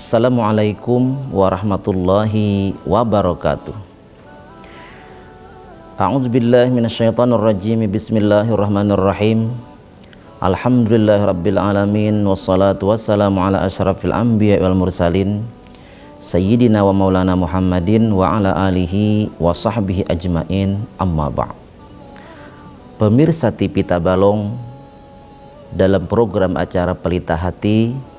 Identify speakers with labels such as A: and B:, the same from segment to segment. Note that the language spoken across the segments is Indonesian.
A: Assalamualaikum warahmatullahi wabarakatuh. A'udzubillahi minasyaitonirrajim. Bismillahirrahmanirrahim. Alhamdulillahirabbil alamin wassalatu wassalamu ala asyrafil anbiya wal mursalin sayyidina wa maulana Muhammadin wa ala alihi wa sahbihi ajmain, amma ba'd. Pemirsa TV Tabalong, dalam program acara Pelita Hati,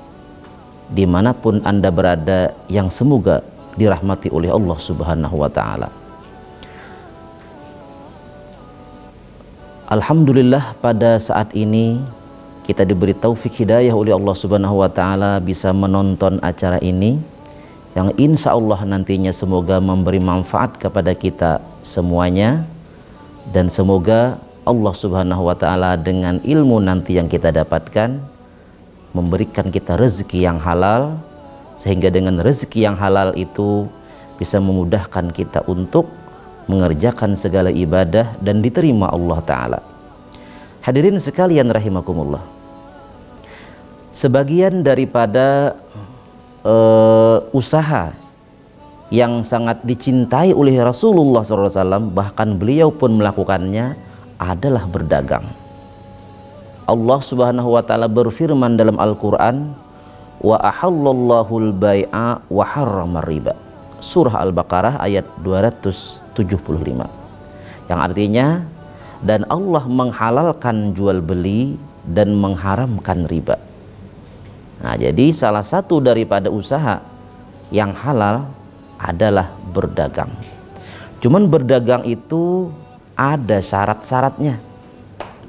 A: dimanapun Anda berada, yang semoga dirahmati oleh Allah Subhanahu wa Ta'ala. Alhamdulillah, pada saat ini kita diberi taufik hidayah oleh Allah Subhanahu wa Ta'ala bisa menonton acara ini, yang insya Allah nantinya semoga memberi manfaat kepada kita semuanya, dan semoga Allah Subhanahu wa Ta'ala dengan ilmu nanti yang kita dapatkan memberikan kita rezeki yang halal, sehingga dengan rezeki yang halal itu bisa memudahkan kita untuk mengerjakan segala ibadah dan diterima Allah Ta'ala. Hadirin sekalian rahimakumullah, sebagian daripada usaha yang sangat dicintai oleh Rasulullah SAW, bahkan beliau pun melakukannya, adalah berdagang. Allah Subhanahu wa Ta'ala berfirman dalam Al-Quran, wa ahallallahu al-bai'a wa harramar riba. Surah Al-Baqarah ayat 275, yang artinya, dan Allah menghalalkan jual beli dan mengharamkan riba. Nah, jadi salah satu daripada usaha yang halal adalah berdagang. Cuman berdagang itu ada syarat-syaratnya.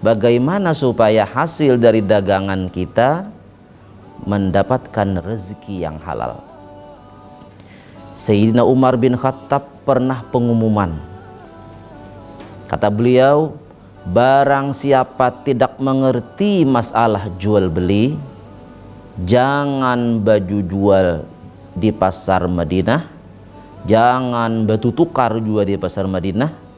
A: Bagaimana supaya hasil dari dagangan kita mendapatkan rezeki yang halal. Sayyidina Umar bin Khattab pernah pengumuman. Kata beliau, barang siapa tidak mengerti masalah jual beli, jangan baju jual di pasar Madinah, jangan batu tukar juga di pasar Madinah.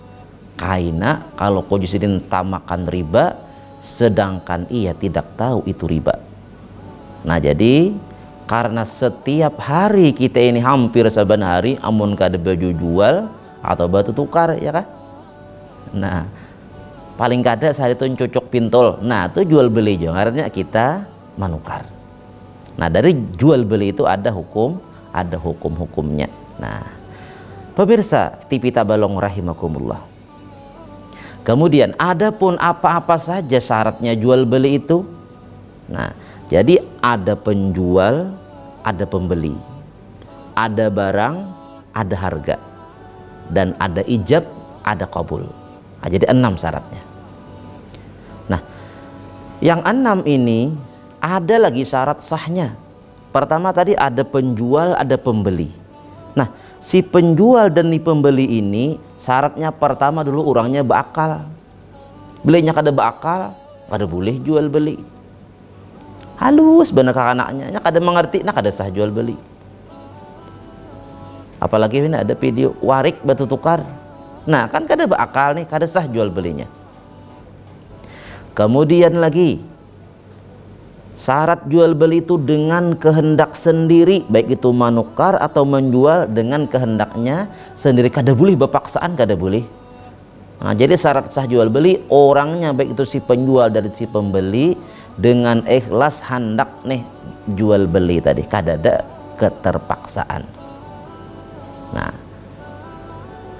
A: Kaina kalau kau jisidin tamakan riba, sedangkan ia tidak tahu itu riba. Nah, jadi karena setiap hari kita ini hampir saban hari amun kada baju jual atau batu tukar, ya kan? Nah, paling kada sehari itu cocok pintol. Nah, itu jual beli juga, artinya kita manukar. Nah, dari jual beli itu ada hukum-hukumnya. Nah, pemirsa TV Tabalong rahimakumullah, kemudian adapun apa-apa saja syaratnya jual beli itu. Nah, jadi ada penjual, ada pembeli, ada barang, ada harga, dan ada ijab, ada qabul. Nah, jadi 6 syaratnya. Nah, yang 6 ini ada lagi syarat sahnya. Pertama tadi ada penjual, ada pembeli. Nah, si penjual dan si pembeli ini syaratnya pertama dulu orangnya berakal. Belinya kada berakal, kada boleh jual beli. Halus benar anaknya, kada mengerti, nah kada sah jual beli. Apalagi ini ada video warik batu tukar. Nah, kan kada berakal nih, kada sah jual belinya. Kemudian lagi syarat jual beli itu dengan kehendak sendiri, baik itu manukar atau menjual dengan kehendaknya sendiri, kada boleh berpaksaan, kada boleh. Nah, jadi syarat sah jual beli orangnya, baik itu si penjual dari si pembeli, dengan ikhlas hendak nih jual beli tadi, kada ada keterpaksaan. Nah,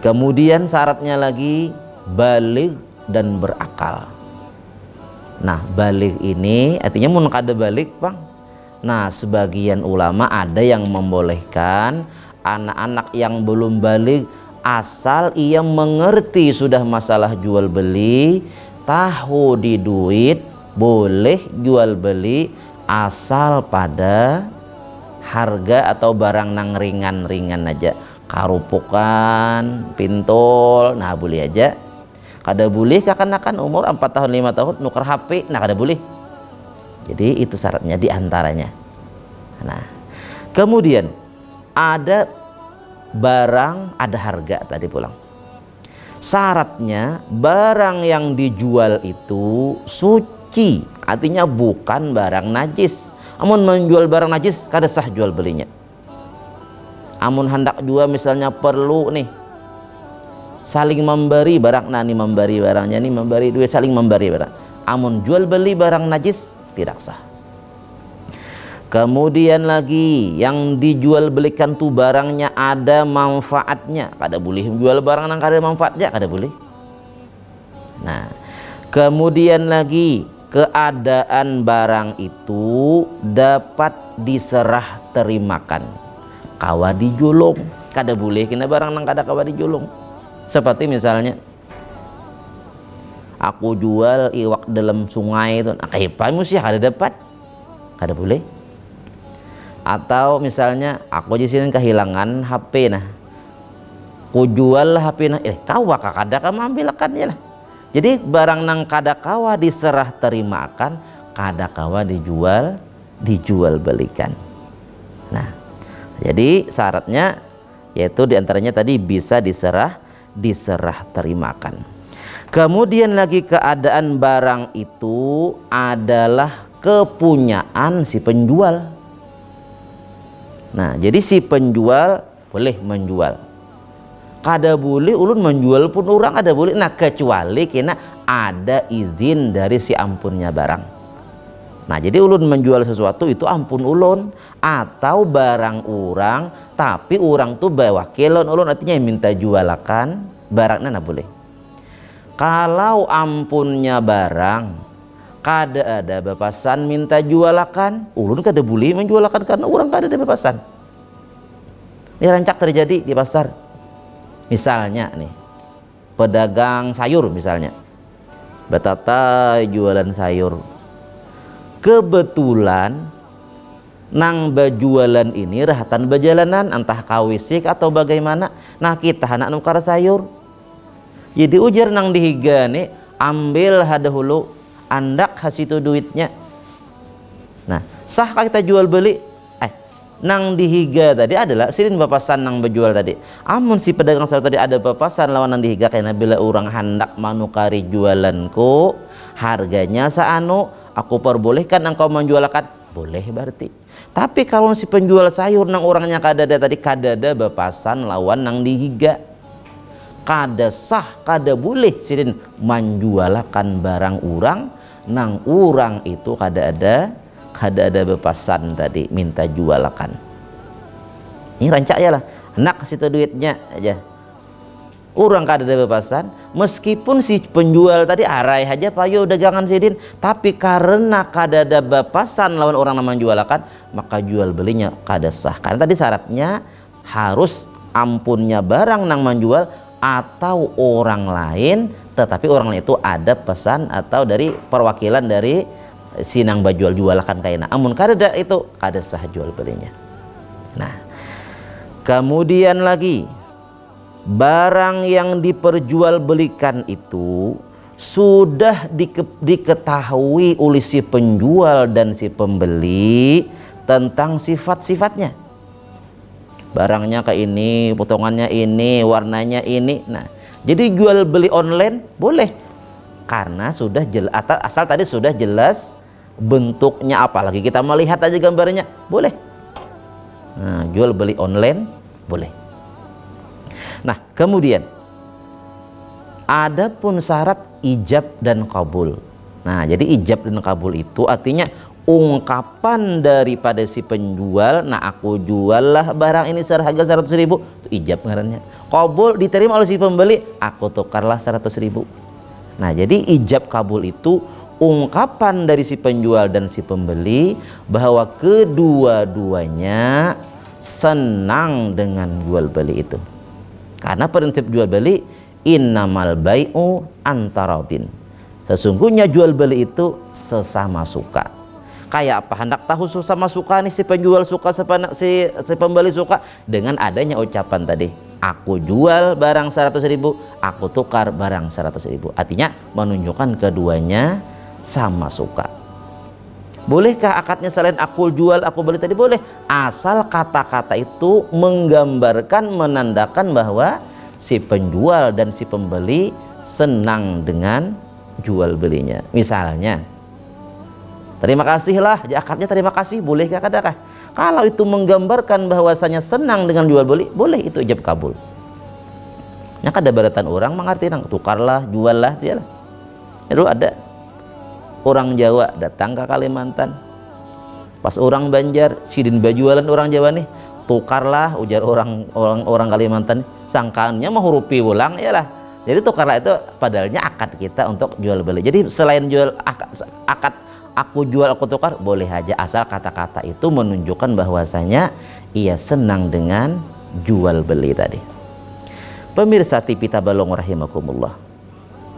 A: kemudian syaratnya lagi baligh dan berakal. Nah, balik ini artinya mun kada balik, Bang. Nah, sebagian ulama ada yang membolehkan anak-anak yang belum balik, asal ia mengerti sudah masalah jual beli, tahu di duit, boleh jual beli asal pada harga atau barang nang ringan-ringan aja. Karupukan, pintol, nah boleh aja. Kada boleh kekanakan umur 4 tahun 5 tahun nukar HP, nah kada boleh. Jadi itu syaratnya diantaranya. Nah, kemudian ada barang, ada harga tadi pulang. Syaratnya barang yang dijual itu suci, artinya bukan barang najis. Amun menjual barang najis kada sah jual belinya. amun hendak jual misalnya perlu nih saling memberi barang, nah ini memberi barangnya, ini memberi duit, saling memberi barang. Amun jual beli barang najis tidak sah. Kemudian lagi yang dijual belikan tuh barangnya ada manfaatnya, kada boleh jual barang yang kada manfaatnya, kada boleh. Nah, kemudian lagi keadaan barang itu dapat diserah terimakan, kawa dijulung, kada boleh kena barang nang kada kawa dijulung. Seperti misalnya aku jual iwak dalam sungai itu, apa mesti kada dapat, kada boleh. Atau misalnya aku di sini kehilangan HP, nah ku jual HP nah, kawa kada kamu ambilkan lah. Jadi barang nang kada kawa diserah terimakan, kada kawa dijual belikan. Nah, jadi syaratnya yaitu diantaranya tadi bisa diserah terimakan. Kemudian lagi keadaan barang itu adalah kepunyaan si penjual. Nah, jadi si penjual boleh menjual. Kada boleh ulun menjual pun orang ada boleh. Nah, kecuali kena ada izin dari si ampunnya barang. Nah, jadi ulun menjual sesuatu itu ampun ulun atau barang orang, tapi orang tuh bawakilan ulun, artinya minta jualakan barangnya, nah boleh. Kalau ampunnya barang kada ada bebasan minta jualakan, ulun kada boleh menjualakan karena orang kada ada bebasan. Ini rancak terjadi di pasar. Misalnya nih, pedagang sayur misalnya, batata jualan sayur. Kebetulan nang bajualan ini rahatan bajalanan, entah kawisik atau bagaimana. Nah, kita anak nukar sayur. Jadi ujar nang dihiga nih, ambil hadahulu, andak hasitu duitnya. Nah, sahkah kita jual beli? Nang dihiga tadi adalah silin bapasan nang berjual tadi. Amun si pedagang sayur tadi ada bapasan lawan nang dihiga, karena bila orang hendak manukari jualanku harganya saanu, aku perbolehkan engkau menjualkan, boleh berarti. Tapi kalau si penjual sayur nang orangnya kadada tadi kadada bapasan lawan nang dihiga, kada sah, kada boleh silin menjualkan barang orang nang orang itu kada ada bepasan tadi minta jualakan. Ini rancak ya lah, nak kasih duitnya aja. Orang kada ada bepasan, meskipun si penjual tadi arai aja payo dagangan sidin, tapi karena kada ada bepasan lawan orang namanya jualakan, maka jual belinya kada sah. Karena tadi syaratnya harus ampunnya barang nang menjual atau orang lain, tetapi orang lain itu ada pesan atau dari perwakilan dari sinang bajual jualakan kaina. Amun kada itu kada sah jual belinya. Nah, kemudian lagi barang yang diperjualbelikan itu sudah diketahui oleh si penjual dan si pembeli tentang sifat-sifatnya. Barangnya kayak ini, potongannya ini, warnanya ini. Nah, jadi jual beli online boleh karena sudah jelas, asal tadi sudah jelas bentuknya, apalagi kita melihat aja gambarnya boleh. Nah, jual beli online boleh. Nah, kemudian ada pun syarat ijab dan kabul. Nah, jadi ijab dan kabul itu artinya ungkapan daripada si penjual, nah aku juallah barang ini seharga 100.000, itu ijab ngarannya. Kabul diterima oleh si pembeli, aku tukarlah 100.000. Nah, jadi ijab kabul itu ungkapan dari si penjual dan si pembeli bahwa kedua-duanya senang dengan jual beli itu. Karena prinsip jual beli innamal bai'u antaradin. Sesungguhnya jual beli itu sesama suka. Kayak apa? Hendak tahu sesama suka nih, si penjual suka, si pembeli suka dengan adanya ucapan tadi. Aku jual barang 100.000, aku tukar barang 100.000. Artinya menunjukkan keduanya sama suka. Bolehkah akadnya selain aku jual aku beli tadi? Boleh, asal kata-kata itu menggambarkan, menandakan bahwa si penjual dan si pembeli senang dengan jual belinya. Misalnya Terima kasihlah, akadnya terima kasih, bolehkah kadakah? Kalau itu menggambarkan bahwasanya senang dengan jual beli, boleh, itu ijab kabul. Nya kada baratan orang mengerti nang tukarlah, juallah dia lah. Dulu ada orang Jawa datang ke Kalimantan. Pas orang Banjar, sidin bajualan orang Jawa nih, tukarlah, ujar orang Kalimantan, sangkaannya mau hurupi ulang ya lah. Jadi tukarlah itu padahalnya akad kita untuk jual beli. Jadi selain jual akad aku jual aku tukar, boleh aja asal kata-kata itu menunjukkan bahwasanya ia senang dengan jual beli tadi. Pemirsa TV Tabalong rahimakumullah.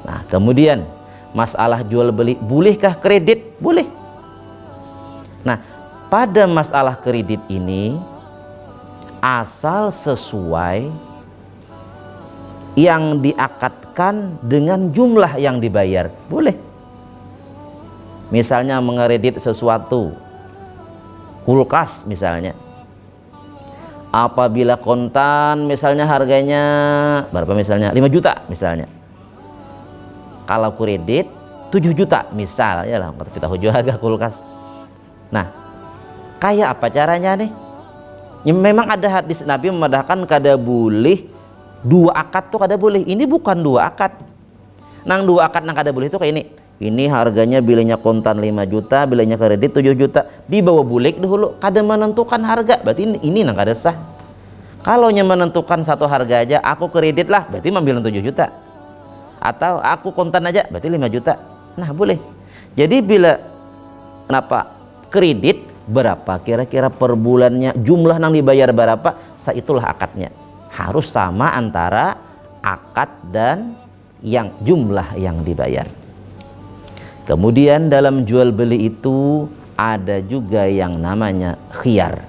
A: Nah, kemudian masalah jual beli, bolehkah kredit? Boleh. Nah, pada masalah kredit ini asal sesuai yang diakadkan dengan jumlah yang dibayar, boleh. Misalnya mengkredit sesuatu, kulkas misalnya, apabila kontan misalnya harganya berapa, misalnya 5 juta misalnya, kalau kredit 7 juta misal ya lah, kita hujung harga kulkas. Nah, kayak apa caranya nih? Ya, memang ada hadis Nabi memedahkan kada boleh dua akad tuh, kada boleh. Ini bukan dua akad. Nang dua akad nang kada boleh itu kayak ini. Ini harganya bilanya kontan 5 juta, bilanya kredit 7 juta. Dibawa bulik dulu, kada menentukan harga. Berarti ini nang kada sah. Kalau menentukan satu harga aja, aku kredit lah, berarti ambil 7 juta. Atau aku kontan aja, berarti 5 juta. Nah, boleh. Jadi bila kenapa kredit berapa kira-kira per bulannya, jumlah nang dibayar berapa, itulah akadnya. Harus sama antara akad dan yang jumlah yang dibayar. Kemudian dalam jual beli itu ada juga yang namanya khiyar.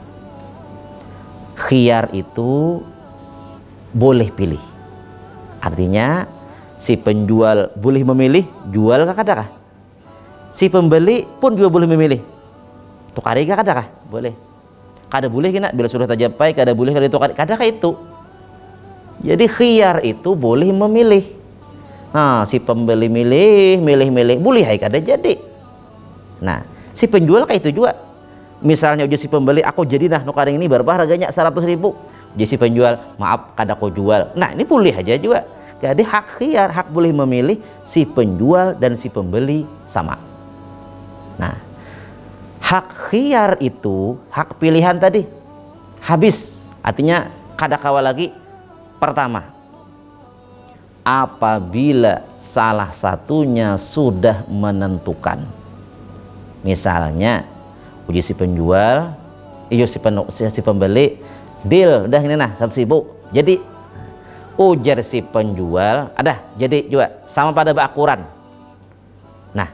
A: Khiyar itu boleh pilih. Artinya si penjual boleh memilih jual kah kadakah? Si pembeli pun juga boleh memilih. Tukar kah kadakah? Boleh. Kada boleh kena bila sudah tajapai, kada boleh kada tukar. Kadakah itu? Jadi khiyar itu boleh memilih. Nah, si pembeli milih, boleh hai kada jadi. Nah, si penjual kayak itu juga. Misalnya uji si pembeli, aku jadi nah nukar ini berapa harganya 100.000. Uji si penjual, maaf kada aku jual. Nah, ini boleh aja juga. Jadi hak khiyar, hak boleh memilih, si penjual dan si pembeli sama. Nah, hak khiyar itu, hak pilihan tadi habis. Artinya kada kawal lagi. Pertama, apabila salah satunya sudah menentukan, misalnya uji si penjual, si pembeli, deal, udah ini nah 100.000, jadi ujar si penjual, ada jadi juga sama pada baakuran. Nah,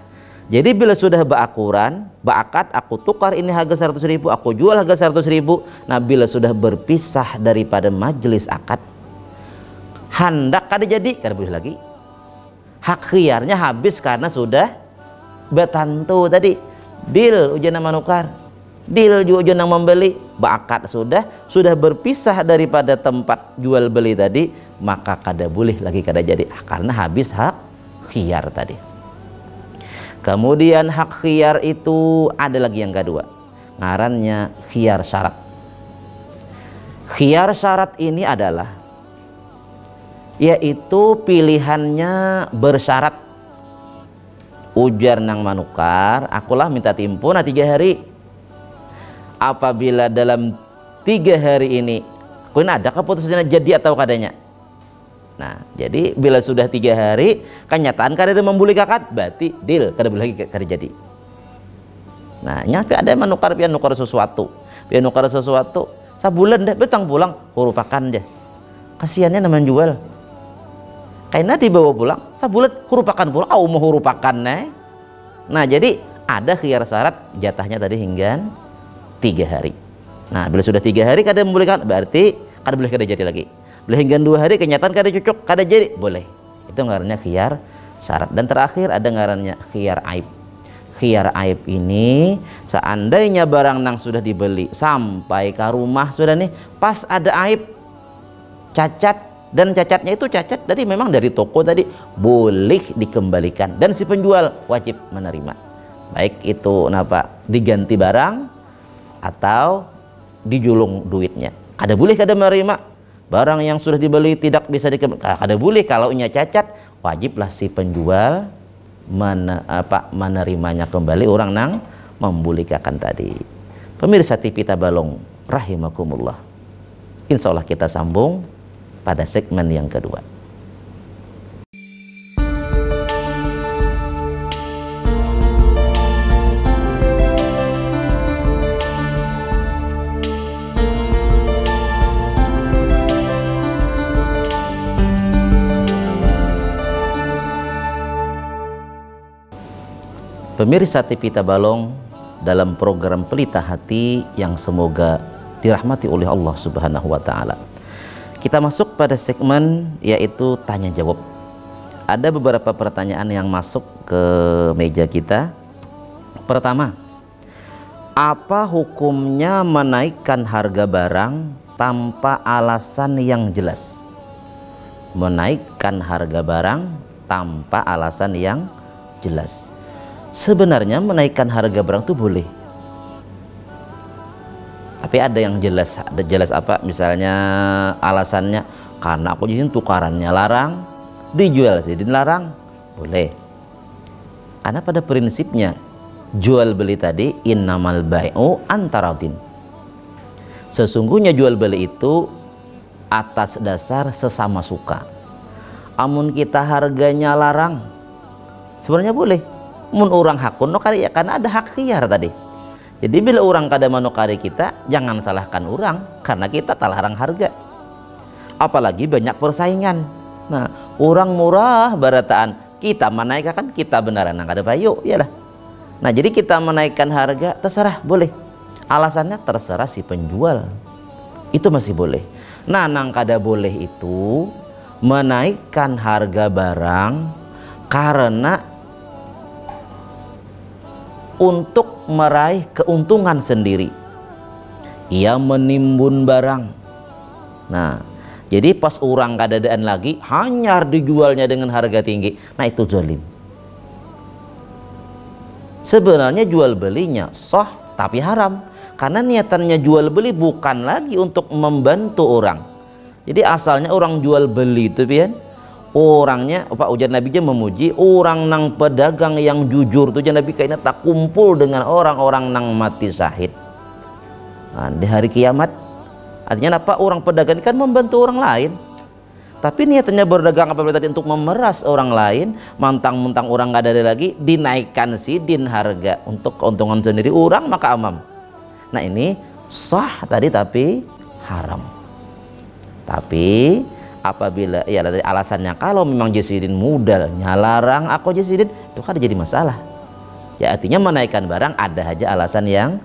A: jadi bila sudah baakuran, baakad, aku tukar ini harga 100.000, aku jual harga 100.000. Nah, bila sudah berpisah daripada majelis akad, hendak kada jadi, kada boleh lagi. Hak khiyarnya habis karena sudah bertantu tadi. Deal ujian menukar, deal juga ujian membeli, baakad sudah berpisah daripada tempat jual beli tadi, maka kada boleh lagi kada jadi karena habis hak khiyar tadi. Kemudian hak khiyar itu ada lagi yang kedua, ngarannya khiyar syarat. Khiyar syarat ini adalah yaitu pilihannya bersyarat. Ujar nang manukar, akulah minta timpun 3 hari. Apabila dalam 3 hari ini kun ada keputusannya jadi atau kadanya. Nah, jadi bila sudah 3 hari kenyataan kada membuli akad, berarti deal, kada boleh lagi kada jadi. Nah, nyampe ada manukar pian nukar sesuatu. Pian nukar sesuatu, sabulan deh betang pulang hurupakan deh. Kasihannya namanya jual. Karena dibawa pulang, sabulan hurupakan pulang, mau hurupakan nih. Nah, jadi ada khiyar syarat jatahnya tadi hingga 3 hari. Nah, bila sudah 3 hari kada membolehkan, berarti kada boleh kada jadi lagi. Bila hingga 2 hari kenyataan kada cocok, kada jadi, boleh. Itu ngarannya khiyar syarat. Dan terakhir ada ngarannya khiyar aib. Khiyar aib ini seandainya barang nang sudah dibeli sampai ke rumah sudah nih, pas ada aib, cacat, dan cacatnya itu cacat dari memang dari toko tadi, boleh dikembalikan dan si penjual wajib menerima. baik itu diganti barang atau dijulung duitnya. Kada boleh kada menerima barang yang sudah dibeli tidak bisa dikembalikan. Kada boleh kalau nya cacat, wajiblah si penjual menerimanya kembali orang nang membulikakan tadi. Pemirsa TV Tabalong rahimakumullah, insya Allah kita sambung pada segmen yang kedua. Pemirsa TV Tabalong, dalam program Pelita Hati yang semoga dirahmati oleh Allah Subhanahu wa Ta'ala, kita masuk pada segmen yaitu tanya jawab. Ada beberapa pertanyaan yang masuk ke meja kita. Pertama, apa hukumnya menaikkan harga barang tanpa alasan yang jelas? Menaikkan harga barang tanpa alasan yang jelas. Sebenarnya menaikkan harga barang itu boleh, tapi ada yang jelas. Ada jelas apa? Misalnya alasannya karena aku izin tukarannya larang, dijual sih dilarang, boleh. Karena pada prinsipnya jual beli tadi innamal bai'u antaradin. Sesungguhnya jual beli itu atas dasar sesama suka. Amun kita harganya larang, sebenarnya boleh. Mun orang hakun nukari ya, karena ada hak khiyar tadi. Jadi bila orang kada manukari kita, jangan salahkan orang karena kita talarang harga. Apalagi banyak persaingan. Nah, orang murah barataan, kita menaikkan, kita benaran nang kada payu, iyalah. Nah, jadi kita menaikkan harga terserah, boleh. Alasannya terserah si penjual. Itu masih boleh. Nah, nang kada boleh itu menaikkan harga barang karena untuk meraih keuntungan sendiri. Ia menimbun barang. Nah, jadi pas orang kadadaan lagi hanyar dijualnya dengan harga tinggi. Nah, itu zalim. Sebenarnya jual belinya sah tapi haram. Karena niatannya jual beli bukan lagi untuk membantu orang. Jadi asalnya orang jual beli itu pian, orangnya ujar Nabi aja memuji orang nang pedagang yang jujur tuh Nabi kayaknya tak kumpul dengan orang-orang nang mati syahid. Nah, di hari kiamat artinya apa? Orang pedagang kan membantu orang lain, tapi niatnya berdagang apabila tadi untuk memeras orang lain, mentang-mentang orang nggak ada lagi dinaikkan sidin harga untuk keuntungan sendiri orang, maka amam. Nah, ini sah tadi tapi haram. Tapi apabila ya dari alasannya kalau memang jasidin modalnya larang aku jasidin, itu kan jadi masalah. Ya artinya menaikkan barang ada aja alasan yang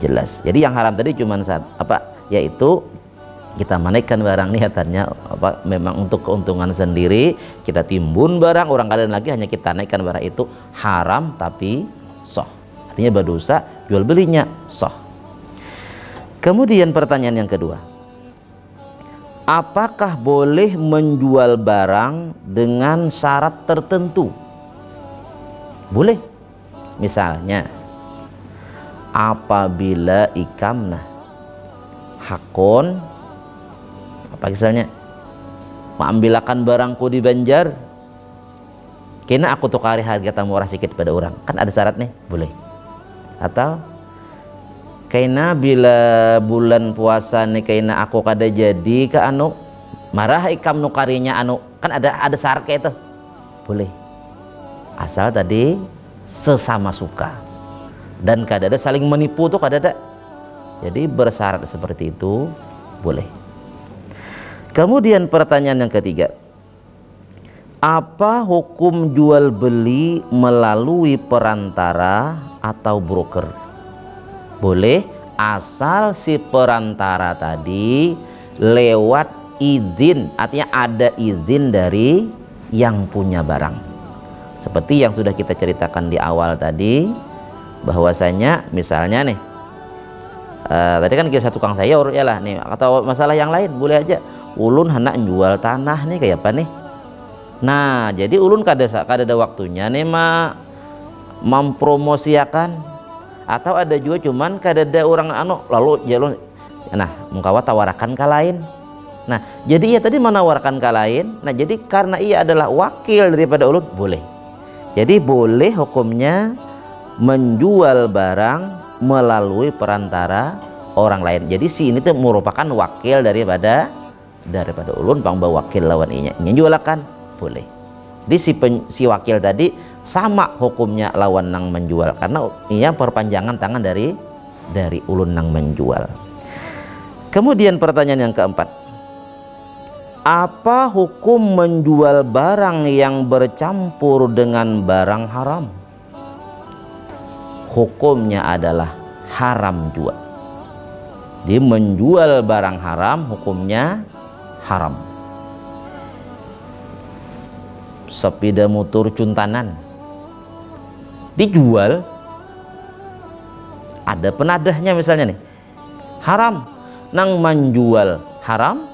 A: jelas. Jadi yang haram tadi cuma yaitu kita menaikkan barang niatannya memang untuk keuntungan sendiri, kita timbun barang orang kalian lagi hanya kita naikkan barang, itu haram tapi sah. Artinya berdosa, jual belinya sah. Kemudian pertanyaan yang kedua, apakah boleh menjual barang dengan syarat tertentu? Boleh. Misalnya apabila ikamna hakon, apa misalnya mengambilkan barangku di Banjar, kena aku tukari harga murah sedikit pada orang, kan ada syarat nih, boleh. Atau kaina bila bulan puasa nih kaina aku kada jadi ke anu marah ikam nukarinya anu, kan ada syarat kayak itu, boleh. Asal tadi sesama suka dan kada ada saling menipu tuh, kada ada. Jadi bersyarat seperti itu boleh. Kemudian pertanyaan yang ketiga, apa hukum jual beli melalui perantara atau broker? Boleh asal si perantara tadi lewat izin, artinya ada izin dari yang punya barang. Seperti yang sudah kita ceritakan di awal tadi, bahwasanya misalnya nih tadi kan kisah tukang sayur ya lah nih, atau masalah yang lain boleh aja ulun hendak jual tanah nih kayak apa nih. Nah jadi ulun kada ada waktunya nih mempromosikan, atau ada juga cuman kadada orang lalu jalur mengkawa tawarakan ka lain. Nah, jadi ia tadi menawarkan ka lain. Nah, jadi karena ia adalah wakil daripada ulun, boleh. Jadi boleh hukumnya menjual barang melalui perantara orang lain. Jadi si ini tuh merupakan wakil daripada ulun, pangbawa wakil lawan inya jualakan, boleh. Jadi si wakil tadi sama hukumnya lawan nang menjual, karena ia perpanjangan tangan dari ulun nang menjual. Kemudian pertanyaan yang keempat, apa hukum menjual barang yang bercampur dengan barang haram? Hukumnya adalah haram juga. Dia menjual barang haram, hukumnya haram. Sepeda motor cuntanan dijual, ada penadahnya misalnya nih, haram. Nang menjual haram,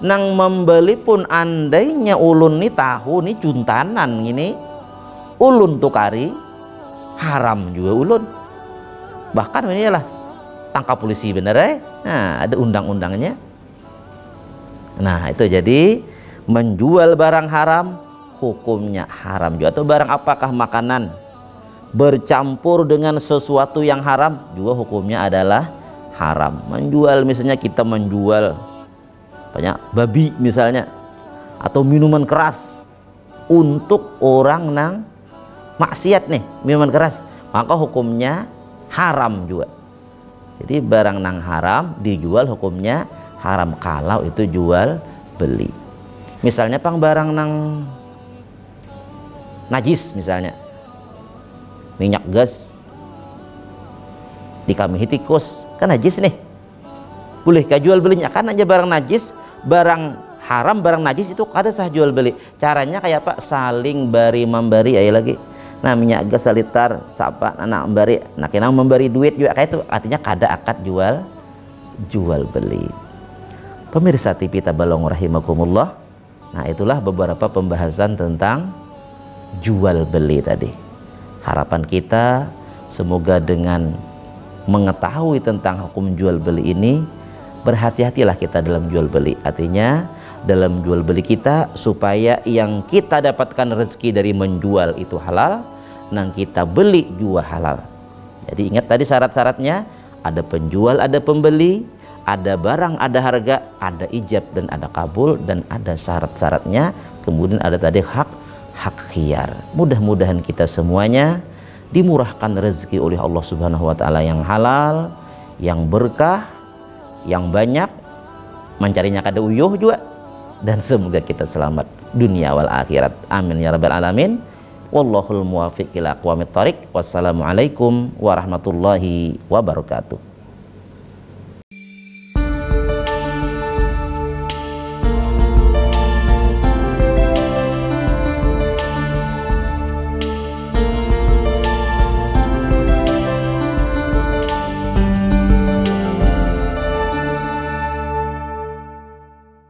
A: nang membeli pun andainya ulun nih tahu nih cuntanan ini ulun tukari, haram juga ulun. Bahkan ini lah tangkap polisi bener nah ada undang-undangnya. Nah itu jadi menjual barang haram hukumnya haram juga. Atau barang apakah makanan bercampur dengan sesuatu yang haram juga hukumnya adalah haram. Menjual misalnya kita menjual banyak babi misalnya, atau minuman keras untuk orang nang maksiat nih, minuman keras, maka hukumnya haram juga. Jadi barang nang haram dijual hukumnya haram kalau itu jual beli. Misalnya pang barang nang najis, misalnya minyak gas dikamihi tikus, kan najis nih, boleh kah jual belinya? Kan aja barang najis, barang haram, barang najis itu kada sah jual beli. Caranya kayak apa? Saling bari memberi aja lagi. Nah minyak gas salitar siapa anak memberi, nah kena memberi duit juga kayak itu, artinya kada akad jual beli. Pemirsa TV Tabalong rahimakumullah, nah itulah beberapa pembahasan tentang jual beli tadi. Harapan kita semoga dengan mengetahui tentang hukum jual beli ini, berhati-hatilah kita dalam jual beli. Artinya dalam jual beli kita, supaya yang kita dapatkan rezeki dari menjual itu halal, nang kita beli juga halal. Jadi ingat tadi syarat-syaratnya, ada penjual, ada pembeli, ada barang, ada harga, ada ijab dan ada kabul, dan ada syarat-syaratnya. Kemudian ada tadi hak khiyar. Mudah-mudahan kita semuanya dimurahkan rezeki oleh Allah Subhanahu wa taala yang halal, yang berkah, yang banyak, mencarinya kada uyuh juga, dan semoga kita selamat dunia wal akhirat. Amin ya rabbal alamin. Wallahul muwaffiq ila aqwamit thoriq. Wassalamualaikum warahmatullahi wabarakatuh.